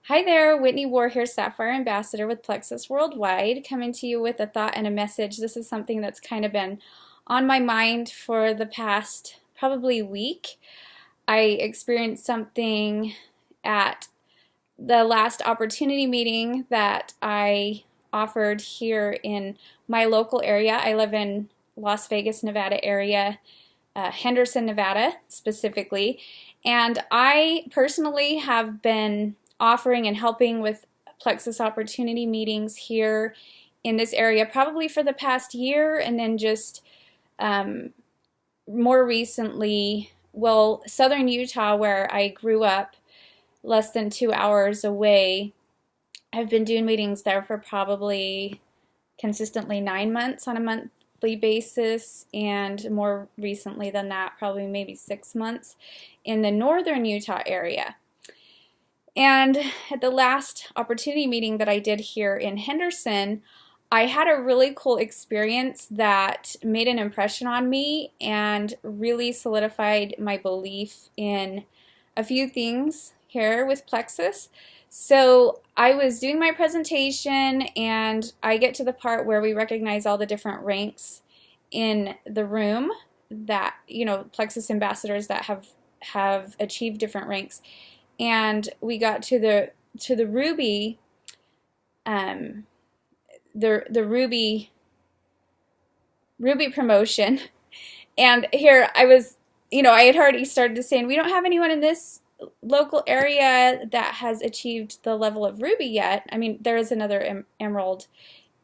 Hi there, Whitney War here, Sapphire Ambassador with Plexus Worldwide, coming to you with a thought and a message. This is something that's kind of been on my mind for the past probably week. I experienced something at the last opportunity meeting that I offered here in my local area. I live in Las Vegas, Nevada area, Henderson, Nevada specifically, and I personally have been offering and helping with Plexus opportunity meetings here in this area probably for the past year, and then just more recently, well, southern Utah, where I grew up, less than 2 hours away. I've been doing meetings there for probably consistently 9 months on a monthly basis, and more recently than that, probably maybe 6 months in the northern Utah area. And at the last opportunity meeting that I did here in Henderson, I had a really cool experience that made an impression on me and really solidified my belief in a few things here with Plexus. So I was doing my presentation, and I get to the part where we recognize all the different ranks in the room that, Plexus ambassadors that have achieved different ranks. And we got to the Ruby, the Ruby promotion, and here I was, I had already started saying we don't have anyone in this local area that has achieved the level of Ruby yet. I mean, there is another Emerald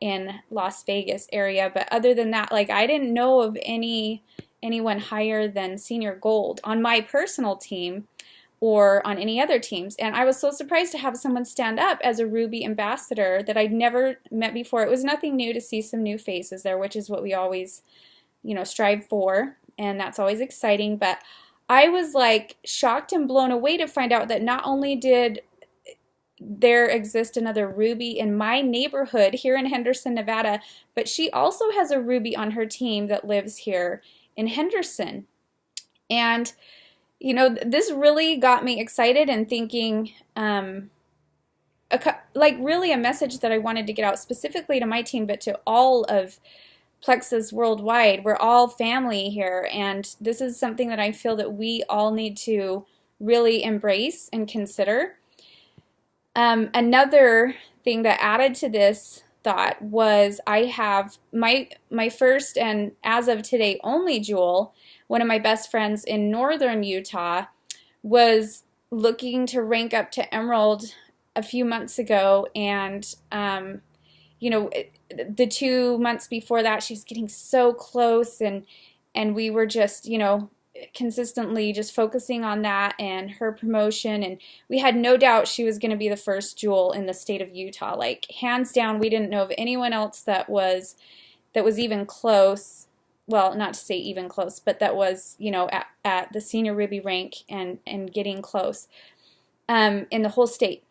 in Las Vegas area, but other than that, like, I didn't know of anyone higher than Senior Gold on my personal team or on any other teams. And I was so surprised to have someone stand up as a Ruby ambassador that I'd never met before. It was nothing new to see some new faces there, which is what we always, strive for, and that's always exciting. But I was like shocked and blown away to find out that not only did there exist another Ruby in my neighborhood here in Henderson, Nevada, but she also has a Ruby on her team that lives here in Henderson. And this really got me excited and thinking, really a message that I wanted to get out specifically to my team, but to all of Plexus worldwide. We're all family here, and this is something that I feel that we all need to really embrace and consider. Another thing that added to this thought was I have my first, and as of today only, jewel. One of my best friends in northern Utah was looking to rank up to Emerald a few months ago, and the 2 months before that, she was getting so close, and we were just consistently just focusing on that and her promotion, and we had no doubt she was going to be the first jewel in the state of Utah. Like, hands down, we didn't know of anyone else that was even close. Well, not to say even close, but that was, at the senior Ruby rank and getting close in the whole state.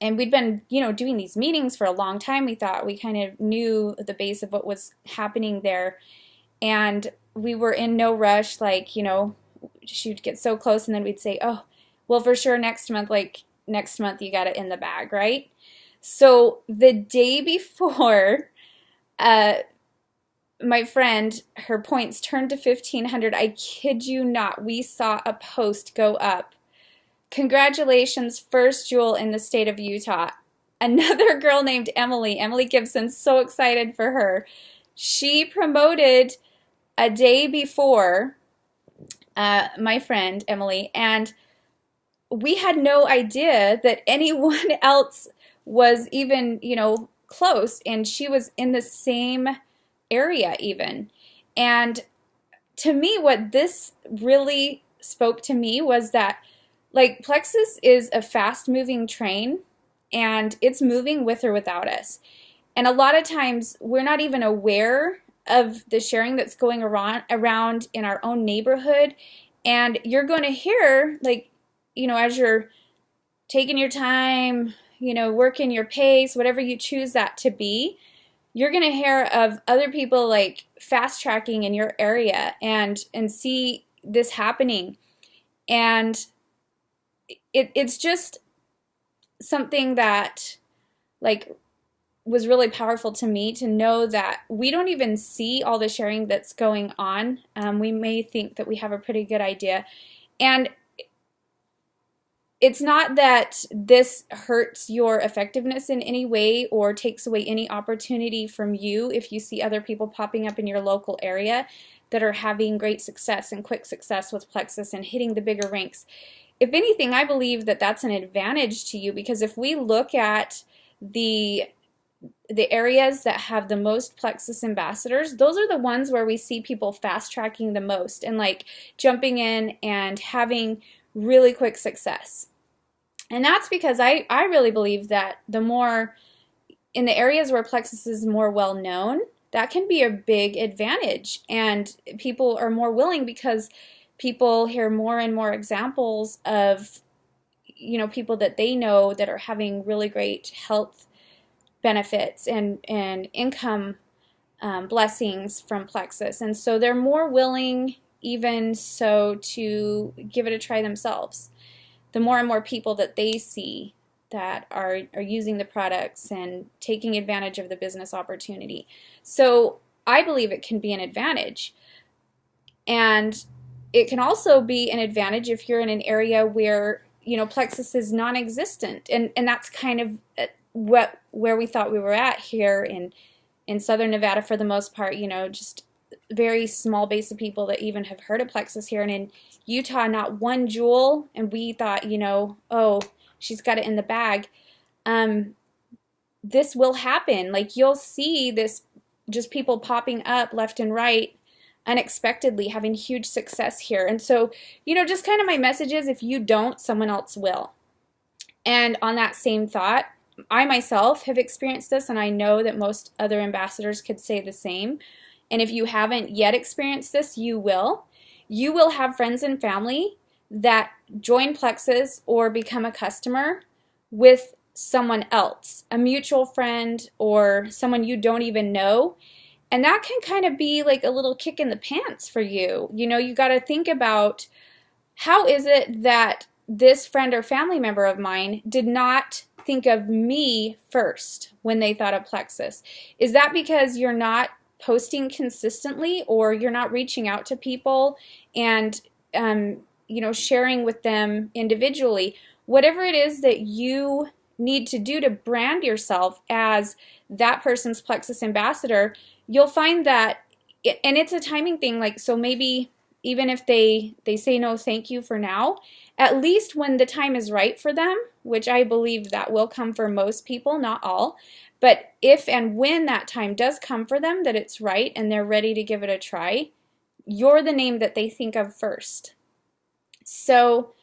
And we'd been, doing these meetings for a long time. We thought we kind of knew the base of what was happening there. And we were in no rush, like, she'd get so close, and then we'd say, oh, well, for sure next month you got it in the bag, right? So the day before, my friend, her points turned to 1,500. I kid you not. We saw a post go up. Congratulations, first jewel in the state of Utah. Another girl named Emily Gibson, so excited for her. She promoted a day before my friend Emily, and we had no idea that anyone else was even, close, and she was in the same area even. And to me, what this really spoke to me was that, like, Plexus is a fast-moving train, and it's moving with or without us. And a lot of times we're not even aware of the sharing that's going around in our own neighborhood. And you're going to hear, like, as you're taking your time, working your pace, whatever you choose that to be, you're going to hear of other people like fast tracking in your area and see this happening. And it's just something that like was really powerful to me, to know that we don't even see all the sharing that's going on. We may think that we have a pretty good idea. And it's not that this hurts your effectiveness in any way or takes away any opportunity from you if you see other people popping up in your local area that are having great success and quick success with Plexus and hitting the bigger ranks. If anything, I believe that that's an advantage to you, because if we look at the areas that have the most Plexus ambassadors, those are the ones where we see people fast tracking the most and like jumping in and having really quick success. And that's because I really believe that the more in the areas where Plexus is more well known, that can be a big advantage, and people are more willing because people hear more and more examples of, you know, people that they know that are having really great health benefits and income blessings from Plexus, and so they're more willing even so to give it a try themselves. The more and more people that they see that are using the products and taking advantage of the business opportunity. So I believe it can be an advantage. And it can also be an advantage if you're in an area where, you know, Plexus is non-existent. And that's kind of where we thought we were at here in Southern Nevada for the most part, you know, just very small base of people that even have heard of Plexus here. And in Utah, not one jewel. And we thought, you know, oh, she's got it in the bag. This will happen. Like, you'll see this, just people popping up left and right unexpectedly, having huge success here. And so, you know, just kind of my message is, if you don't, someone else will. And on that same thought, I myself have experienced this, and I know that most other ambassadors could say the same. And if you haven't yet experienced this, you will. You will have friends and family that join Plexus or become a customer with someone else, a mutual friend or someone you don't even know. And that can kind of be like a little kick in the pants for you. You know, you got to think about, how is it that this friend or family member of mine did not think of me first when they thought of Plexus? Is that because you're not posting consistently, or you're not reaching out to people and you know, sharing with them individually? Whatever it is that you need to do to brand yourself as that person's Plexus ambassador, you'll find that, and it's a timing thing, like, so maybe even if they say no thank you for now, at least when the time is right for them, which I believe that will come for most people, not all, but if and when that time does come for them, that it's right and they're ready to give it a try, you're the name that they think of first. So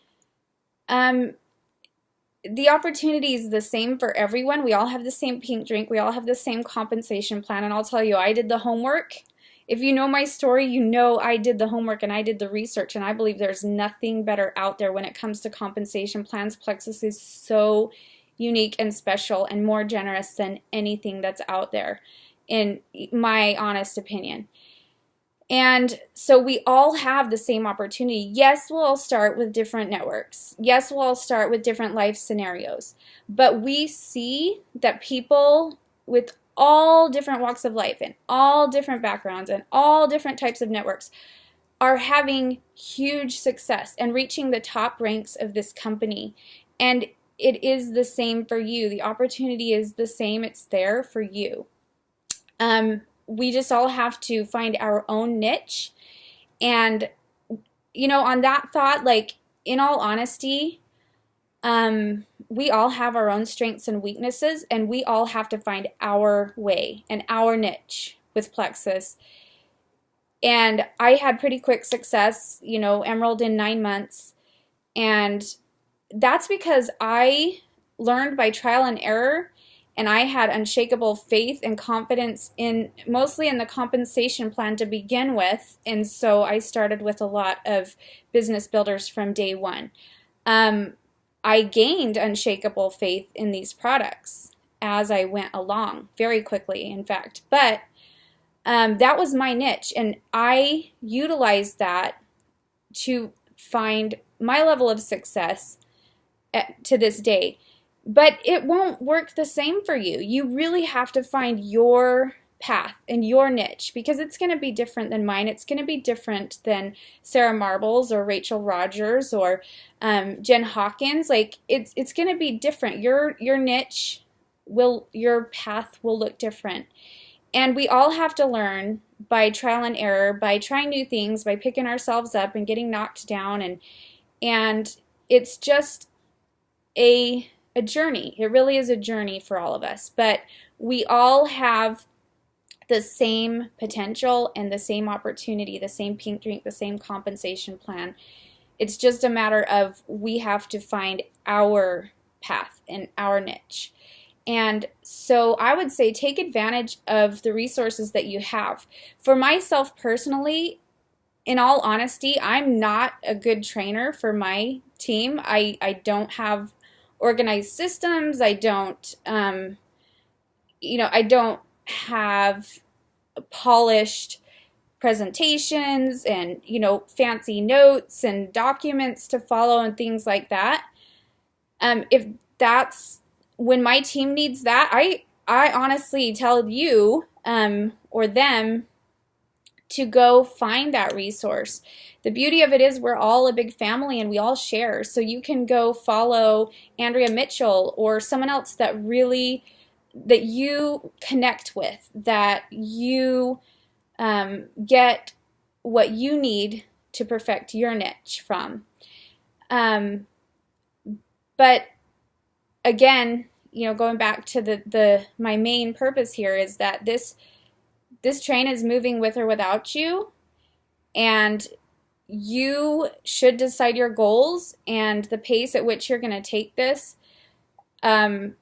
the opportunity is the same for everyone. We all have the same pink drink. We all have the same compensation plan. And I'll tell you, I did the homework. If you know my story, you know I did the homework and I did the research. And I believe there's nothing better out there when it comes to compensation plans. Plexus is so unique and special and more generous than anything that's out there, in my honest opinion. And so we all have the same opportunity. Yes, we'll all start with different networks. Yes, we'll all start with different life scenarios. But we see that people with all different walks of life and all different backgrounds and all different types of networks are having huge success and reaching the top ranks of this company. And it is the same for you. The opportunity is the same. It's there for you. We just all have to find our own niche. And, you know, on that thought, like, in all honesty, we all have our own strengths and weaknesses, and we all have to find our way and our niche with Plexus. And I had pretty quick success, you know, Emerald in 9 months. And that's because I learned by trial and error, and I had unshakable faith and confidence mostly in the compensation plan to begin with. And so I started with a lot of business builders from day one. I gained unshakable faith in these products as I went along, very quickly, in fact. But that was my niche, and I utilized that to find my level of success to this day. But it won't work the same for you. You really have to find your path and your niche, because it's going to be different than mine. It's going to be different than Sarah Marbles or Rachel Rogers or Jen Hawkins. Like it's going to be different. Your niche will, your path will look different. And we all have to learn by trial and error, by trying new things, by picking ourselves up and getting knocked down, and it's just a journey. It really is a journey for all of us. But we all have the same potential and the same opportunity, the same pink drink, the same compensation plan. It's just a matter of we have to find our path and our niche. And so I would say take advantage of the resources that you have. For myself personally, in all honesty, I'm not a good trainer for my team. I don't have organized systems. I don't, I don't have polished presentations and, fancy notes and documents to follow and things like that. If that's when my team needs that, I honestly tell you or them to go find that resource. The beauty of it is we're all a big family and we all share. So you can go follow Andrea Mitchell or someone else that you connect with, that you get what you need to perfect your niche from. But again, going back to my main purpose here is that this train is moving with or without you, and you should decide your goals and the pace at which you're going to take this, and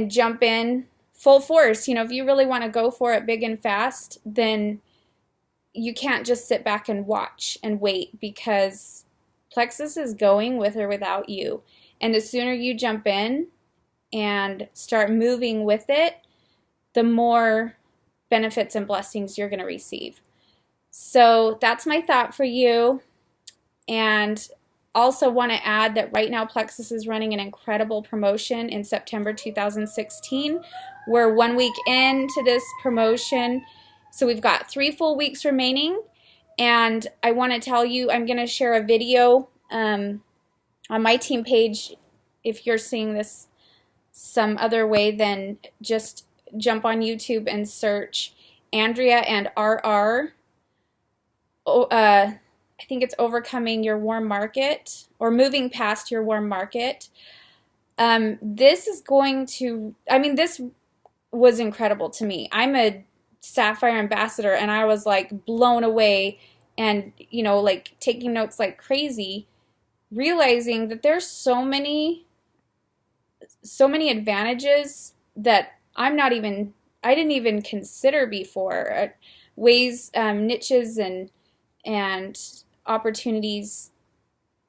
jump in full force. If you really want to go for it big and fast, then you can't just sit back and watch and wait, because Plexus is going with or without you. And the sooner you jump in and start moving with it, the more benefits and blessings you're going to receive. So that's my thought for you. And also want to add that right now Plexus is running an incredible promotion in September 2016. We're 1 week into this promotion, so we've got 3 full weeks remaining. And I want to tell you, I'm going to share a video on my team page. If you're seeing this some other way, then just jump on YouTube and search Andrea and RR. I think it's Overcoming Your Warm Market or Moving Past Your Warm Market. This is going to, this was incredible to me. I'm a Sapphire ambassador and I was like blown away and, like taking notes like crazy, realizing that there's so many advantages that I didn't even consider before. Ways, niches and opportunities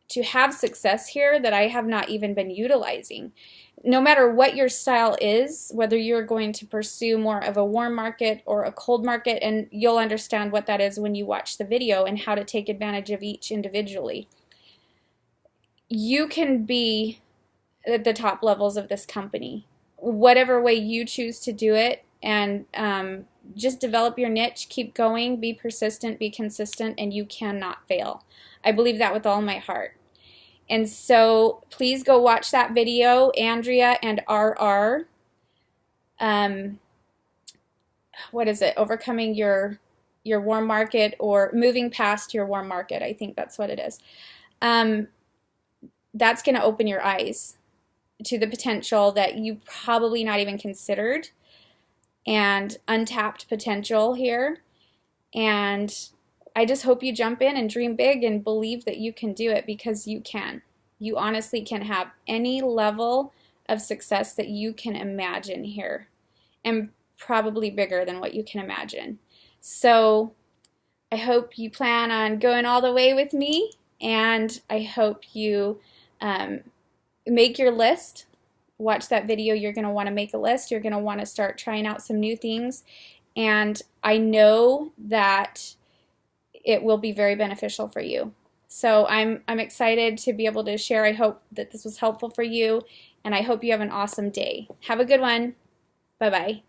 to have success here that I have not even been utilizing. No matter what your style is, whether you're going to pursue more of a warm market or a cold market, and you'll understand what that is when you watch the video and how to take advantage of each individually. You can be at the top levels of this company, whatever way you choose to do it, and just develop your niche, keep going, be persistent, be consistent, and you cannot fail. I believe that with all my heart. And so please go watch that video, Andrea and RR. What is it? Overcoming your warm market or moving past your warm market. I think that's what it is. That's going to open your eyes to the potential that you probably not even considered, and untapped potential here. And I just hope you jump in and dream big and believe that you can do it, because you can. You honestly can have any level of success that you can imagine here, and probably bigger than what you can imagine. So I hope you plan on going all the way with me, and I hope you make your list. Watch that video. You're going to want to make a list. You're going to want to start trying out some new things. And I know that it will be very beneficial for you. So I'm excited to be able to share. I hope that this was helpful for you, and I hope you have an awesome day. Have a good one. Bye-bye.